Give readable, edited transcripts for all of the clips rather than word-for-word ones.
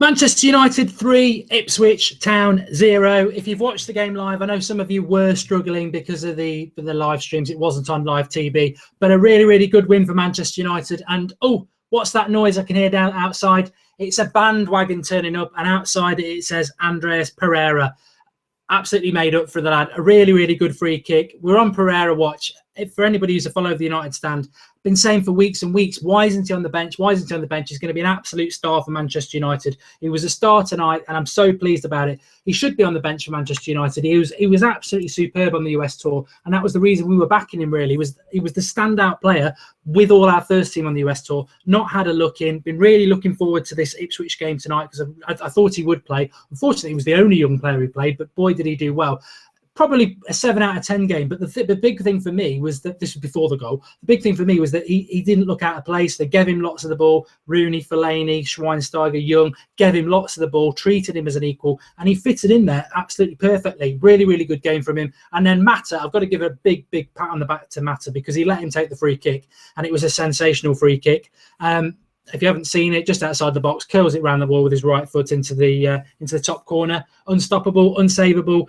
Manchester United 3, Ipswich Town 0. If you've watched the game live, I know some of you were struggling because of the live streams. It wasn't on live TV, but a really, really good win for Manchester United. And, oh, what's that noise I can hear down outside? It's a bandwagon turning up, and outside it says Andreas Pereira. Absolutely made up for the lad. A really, really good free kick. We're on Pereira watch. For anybody who's a follower of the United stand, been saying for weeks and weeks, why isn't he on the bench? Why isn't he on the bench? He's going to be an absolute star for Manchester United. He was a star tonight, and I'm so pleased about it. He should be on the bench for Manchester United. He was absolutely superb on the US tour, and that was the reason we were backing him, really. He was the standout player with all our first team on the US tour. Not had a look in. Been really looking forward to this Ipswich game tonight because I thought he would play. Unfortunately, he was the only young player who played, but boy, did he do well. Probably a 7 out of 10 game, but the big thing for me was that this was before the goal. The big thing for me was that he didn't look out of place. They gave him lots of the ball. Rooney, Fellaini, Schweinsteiger, Young gave him lots of the ball, treated him as an equal, and he fitted in there absolutely perfectly. Really, really good game from him. And then Mata, I've got to give a big pat on the back to Mata because he let him take the free kick, and it was a sensational free kick. If you haven't seen it, just outside the box, curls it round the wall with his right foot into the top corner. Unstoppable, unsavable,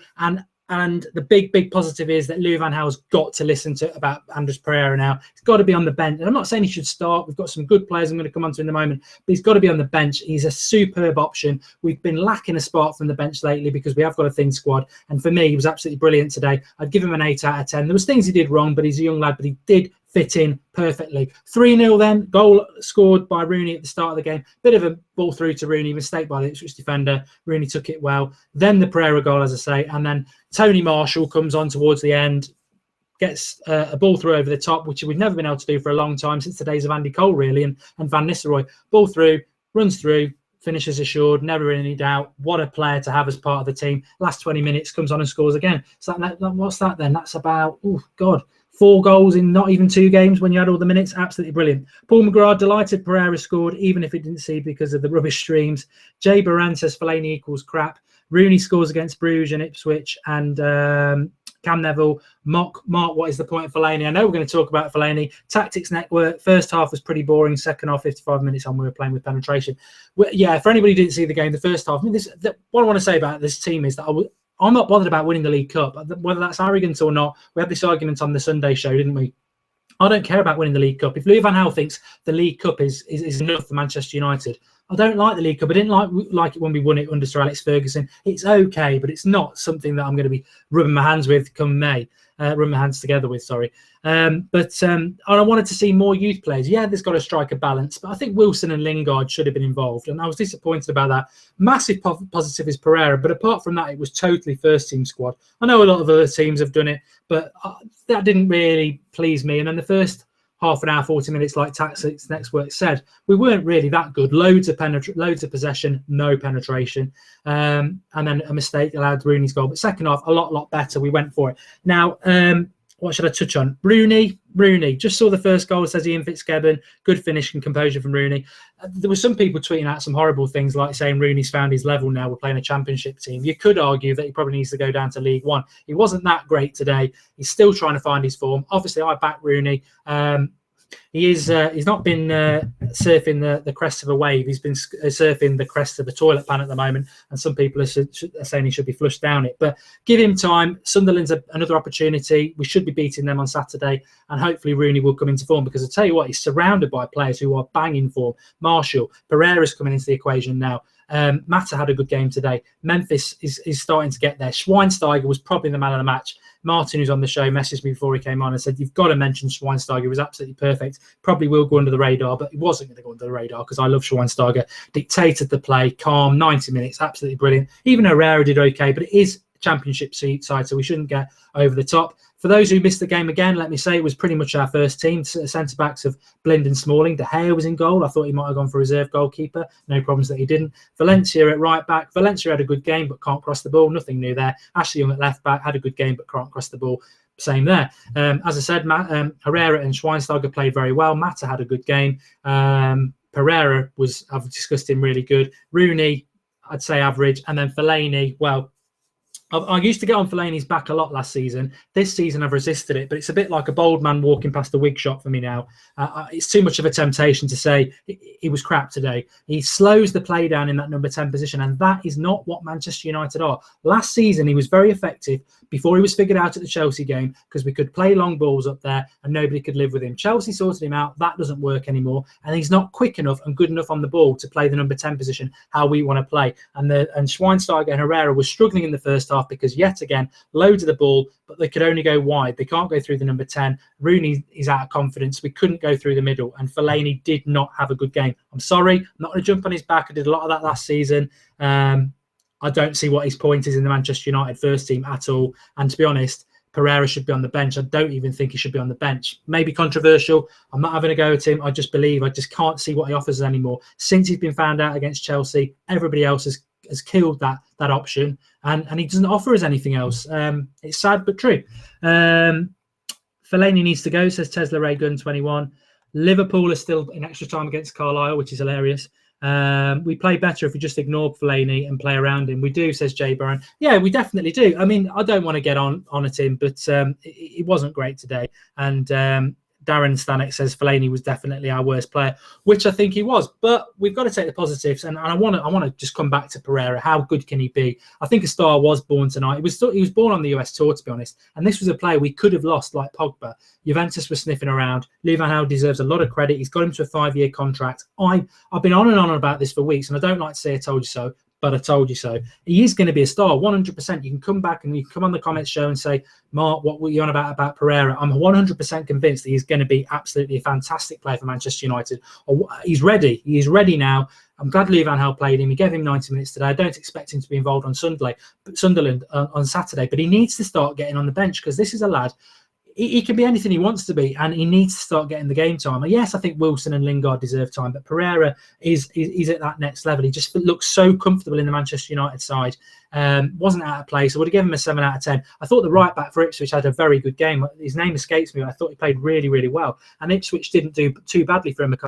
and the big positive is that Louis van Gaal's got to listen to about Andreas Pereira now. He's got to be on the bench. And I'm not saying he should start. We've got some good players I'm going to come on to in a moment. But he's got to be on the bench. He's a superb option. We've been lacking a spark from the bench lately because we have got a thin squad. And for me, he was absolutely brilliant today. I'd give him an 8 out of 10. There was things he did wrong, but he's a young lad. But he did fit in perfectly. 3-0 then. Goal scored by Rooney at the start of the game. Bit of a ball through to Rooney. Mistake by the Ipswich defender. Rooney took it well. Then the Pereira goal, as I say. And then Tony Marshall comes on towards the end. Gets a ball through over the top, which we've never been able to do for a long time, since the days of Andy Cole, really, and Van Nistelrooy. Ball through, runs through, finishes assured, never in any doubt. What a player to have as part of the team. Last 20 minutes, comes on and scores again. So what's that then? That's about, 4 goals in not even 2 games when you had all the minutes. Absolutely brilliant. Paul McGrath, delighted Pereira scored, even if it didn't see because of the rubbish streams. Jay Baran says Fellaini equals crap. Rooney scores against Bruges and Ipswich. And Cam Neville, Mark, what is the point of Fellaini? I know we're going to talk about Fellaini. Tactics network. First half was pretty boring. Second half, 55 minutes on, we were playing with penetration. Yeah, for anybody who didn't see the game, the first half, what I want to say about this team is that I'm not bothered about winning the League Cup. Whether that's arrogant or not, we had this argument on the Sunday show, didn't we? I don't care about winning the League Cup. If Louis van Gaal thinks the League Cup is enough for Manchester United, I don't like the League Cup. I didn't like it when we won it under Sir Alex Ferguson. It's okay, but it's not something that I'm going to be rubbing my hands with come May. Rubbing my hands together with, sorry. But I wanted to see more youth players. Yeah, there's got to strike a balance, but I think Wilson and Lingard should have been involved, and I was disappointed about that. Massive positive is Pereira, but apart from that, it was totally first team squad. I know a lot of other teams have done it, but that didn't really please me. And then the first half an hour, 40 minutes, like Tactics Network said, we weren't really that good. Loads of possession, no penetration, and then a mistake allowed Rooney's goal. But second half, a lot better. We went for it. Now, what should I touch on? Rooney. Just saw the first goal, says Ian Fitzgibbon. Good finish and composure from Rooney. There were some people tweeting out some horrible things, like saying Rooney's found his level now. We're playing a championship team. You could argue that he probably needs to go down to League One. He wasn't that great today. He's still trying to find his form. Obviously, I back Rooney. He's not been surfing the crest of a wave. He's been surfing the crest of a toilet pan at the moment, and some people are saying he should be flushed down it. But give him time. Sunderland's another opportunity. We should be beating them on Saturday, and hopefully Rooney will come into form, because I tell you what, he's surrounded by players who are banging form. Marshall, Pereira's coming into the equation now. Mata had a good game today. Memphis is starting to get there. Schweinsteiger was probably the man of the match. Martin, who's on the show, messaged me before he came on and said, you've got to mention Schweinsteiger. He was absolutely perfect. Probably will go under the radar, but he wasn't going to go under the radar because I love Schweinsteiger. Dictated the play, calm, 90 minutes, absolutely brilliant. Even Herrera did okay, but it is championship side, so we shouldn't get over the top. For those who missed the game again, let me say it was pretty much our first team. Centre-backs of Blind and Smalling. De Gea was in goal. I thought he might have gone for reserve goalkeeper. No problems that he didn't. Valencia at right back. Valencia had a good game but can't cross the ball. Nothing new there. Ashley Young at left back had a good game but can't cross the ball. Same there. As I said, Herrera and Schweinsteiger played very well. Mata had a good game. Pereira was, I've discussed him, really good. Rooney, I'd say average. And then Fellaini, well, I used to get on Fellaini's back a lot last season. This season, I've resisted it, but it's a bit like a bold man walking past a wig shop for me now. It's too much of a temptation to say he was crap today. He slows the play down in that number 10 position, and that is not what Manchester United are. Last season, he was very effective before he was figured out at the Chelsea game because we could play long balls up there and nobody could live with him. Chelsea sorted him out. That doesn't work anymore, and he's not quick enough and good enough on the ball to play the number 10 position how we want to play. And Schweinsteiger and Herrera were struggling in the first half because yet again, loads of the ball, but they could only go wide. They can't go through the number 10. Rooney is out of confidence. We couldn't go through the middle, and Fellaini did not have a good game. I'm sorry, I'm not going to jump on his back. I did a lot of that last season. I don't see what his point is in the Manchester United first team at all. And to be honest, Pereira should be on the bench. I don't even think he should be on the bench. Maybe controversial. I'm not having a go at him. I just can't see what he offers anymore. Since he's been found out against Chelsea, everybody else has killed that option, and he doesn't offer us anything else. It's sad but true. Fellaini needs to go, says Tesla Ray Gun 21. Liverpool are still in extra time against Carlisle, which is hilarious. We play better if we just ignore Fellaini and play around him. We do, says Jay Byron. Yeah, we definitely do. I mean, I don't want to get on at him, but it wasn't great today. And Darren Stanek says Fellaini was definitely our worst player, which I think he was. But we've got to take the positives, and I want to just come back to Pereira. How good can he be? I think a star was born tonight. He was born on the US tour, to be honest, and this was a player we could have lost, like Pogba. Juventus was sniffing around. Lee Van Gaal deserves a lot of credit. He's got him to a 5-year contract. I've been on and on about this for weeks, and I don't like to say I told you so, but I told you so. He is going to be a star, 100%. You can come back and you can come on the comments show and say, Mark, what were you on about Pereira? I'm 100% convinced that he's going to be absolutely a fantastic player for Manchester United. He's ready. He is ready now. I'm glad Lee Van Gaal played him. He gave him 90 minutes today. I don't expect him to be involved on Sunderland on Saturday, but he needs to start getting on the bench because this is a lad. He can be anything he wants to be, and he needs to start getting the game time. And yes, I think Wilson and Lingard deserve time, but Pereira is at that next level. He just looks so comfortable in the Manchester United side. Wasn't out of place. I would have given him a 7 out of 10. I thought the right back for Ipswich had a very good game. His name escapes me, but I thought he played really, really well. And Ipswich didn't do too badly for a Mick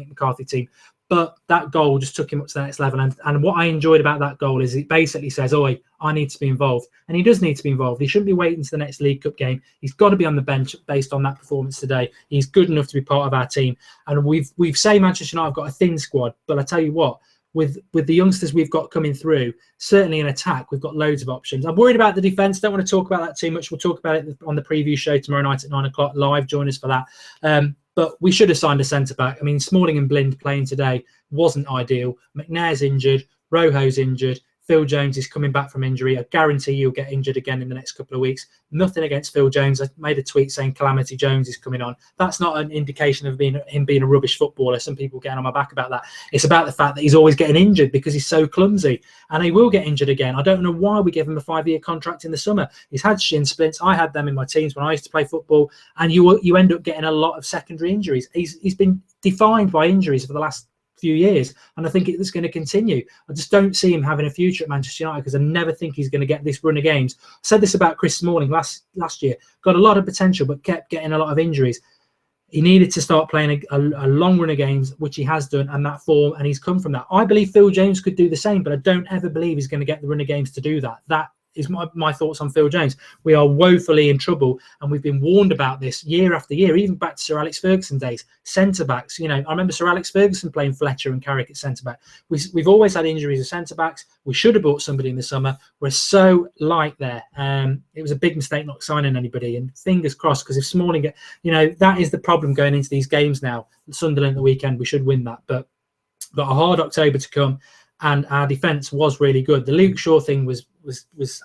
McCarthy team. But that goal just took him up to the next level. And what I enjoyed about that goal is it basically says, "Oi, I need to be involved." And he does need to be involved. He shouldn't be waiting to the next League Cup game. He's got to be on the bench based on that performance today. He's good enough to be part of our team. And we've say Manchester United have got a thin squad, but I tell you what, with the youngsters we've got coming through, certainly in attack, we've got loads of options. I'm worried about the defence. Don't want to talk about that too much. We'll talk about it on the preview show tomorrow night at 9 o'clock live. Join us for that. But we should have signed a centre-back. I mean, Smalling and Blind playing today wasn't ideal. McNair's injured. Rojo's injured. Phil Jones is coming back from injury. I guarantee he'll get injured again in the next couple of weeks. Nothing against Phil Jones. I made a tweet saying Calamity Jones is coming on. That's not an indication of him being a rubbish footballer. Some people getting on my back about that. It's about the fact that he's always getting injured because he's so clumsy. And he will get injured again. I don't know why we give him a 5-year contract in the summer. He's had shin splints. I had them in my teams when I used to play football. And you end up getting a lot of secondary injuries. He's been defined by injuries for the last few years, and I think it's going to continue. I just don't see him having a future at Manchester United because I never think he's going to get this run of games. I said this about Chris Smalling last year. Got a lot of potential, but kept getting a lot of injuries. He needed to start playing a long run of games, which he has done, and that form, and he's come from that. I believe Phil Jones could do the same, but I don't ever believe he's going to get the run of games to do that. That is my thoughts on Phil Jones. We are woefully in trouble, and we've been warned about this year after year, even back to Sir Alex Ferguson days. Centre-backs, I remember Sir Alex Ferguson playing Fletcher and Carrick at centre-back. We've always had injuries of centre-backs. We should have bought somebody in the summer. We're so light there. It was a big mistake not signing anybody, and fingers crossed, because if Smalling, that is the problem going into these games now. Sunderland at the weekend, we should win that, but got a hard October to come. And our defence was really good. The Luke Shaw thing was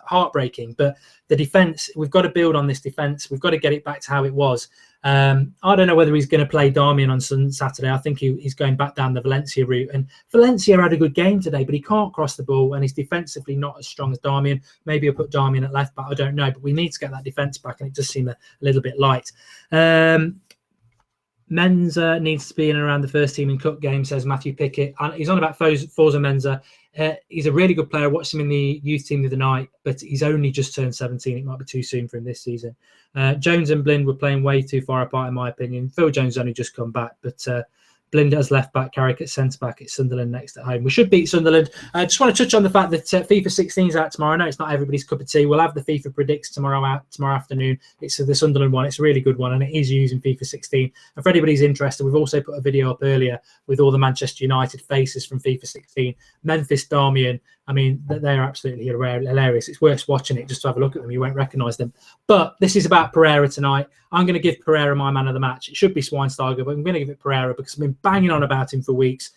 heartbreaking, but the defence, we've got to build on this defence. We've got to get it back to how it was. I don't know whether he's going to play Darmian on Saturday. I think he's going back down the Valencia route. And Valencia had a good game today, but he can't cross the ball, and he's defensively not as strong as Darmian. Maybe I'll put Darmian at left back. I don't know, but we need to get that defence back, and it does seem a little bit light. Menza needs to be in and around the first team in cup games, says Matthew Pickett. And he's on about Forza Menza. He's a really good player. I watched him in the youth team the other night, but he's only just turned 17. It might be too soon for him this season. Jones and Blind were playing way too far apart, in my opinion. Phil Jones only just come back, but Blind as left back, Carrick at centre back. It's Sunderland next at home. We should beat Sunderland. I just want to touch on the fact that FIFA 16 is out tomorrow. I know it's not everybody's cup of tea. We'll have the FIFA predicts tomorrow afternoon. It's the Sunderland one. It's a really good one, and it is using FIFA 16. And for anybody who's interested, we've also put a video up earlier with all the Manchester United faces from FIFA 16. Memphis, Darmian. I mean, they're absolutely hilarious. It's worth watching it just to have a look at them. You won't recognise them. But this is about Pereira tonight. I'm going to give Pereira my man of the match. It should be Schweinsteiger, but I'm going to give it Pereira because I've been banging on about him for weeks.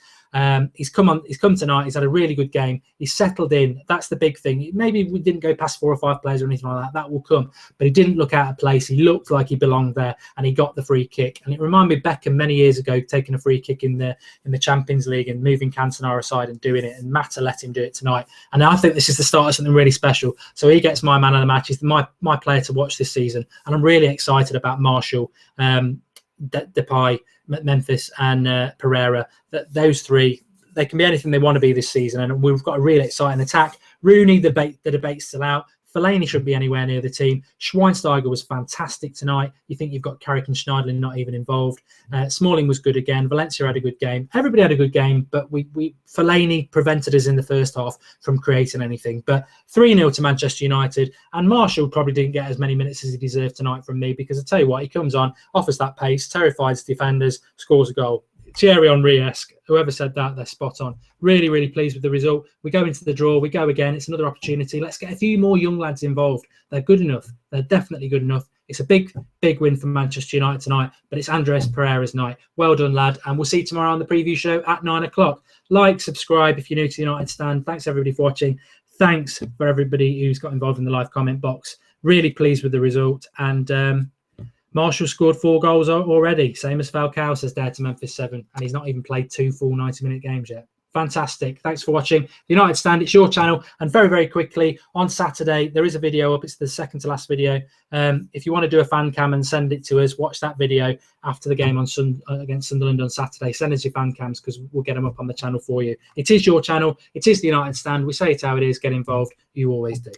He's come tonight. He's had a really good game. He's settled in. That's the big thing. Maybe we didn't go past 4 or 5 players or anything like that. That will come. But he didn't look out of place. He looked like he belonged there, and he got the free kick. And it reminded me of Beckham many years ago taking a free kick in the Champions League and moving Cantona aside and doing it. And Mata let him do it tonight. And I think this is the start of something really special. So he gets my man of the match. He's my player to watch this season. And I'm really excited about Marshall, Depay, Memphis and Pereira. Those three, they can be anything they want to be this season, and we've got a really exciting attack. Rooney, the debate's still out. Fellaini shouldn't be anywhere near the team. Schweinsteiger was fantastic tonight. You think you've got Carrick and Schneiderlin not even involved. Smalling was good again. Valencia had a good game. Everybody had a good game, but Fellaini prevented us in the first half from creating anything. But 3-0 to Manchester United, and Marshall probably didn't get as many minutes as he deserved tonight from me, because I tell you what, he comes on, offers that pace, terrifies defenders, scores a goal. Thierry Henry-esque. Whoever said that, they're spot on. Really, really pleased with the result. We go into the draw. We go again. It's another opportunity. Let's get a few more young lads involved. They're good enough. They're definitely good enough. It's a big, big win for Manchester United tonight, but it's Andres Pereira's night. Well done, lad. And we'll see you tomorrow on the preview show at 9 o'clock. Like, subscribe if you're new to the United Stand. Thanks, everybody, for watching. Thanks for everybody who's got involved in the live comment box. Really pleased with the result. And Marshall scored 4 goals already, same as Falcao says there to Memphis 7, and he's not even played 2 full 90-minute games yet. Fantastic. Thanks for watching the United Stand. It's your channel. And very, very quickly, on Saturday, there is a video up. It's the second to last video. If you want to do a fan cam and send it to us, watch that video after the game on against Sunderland on Saturday. Send us your fan cams because we'll get them up on the channel for you. It is your channel. It is the United Stand. We say it how it is. Get involved. You always do.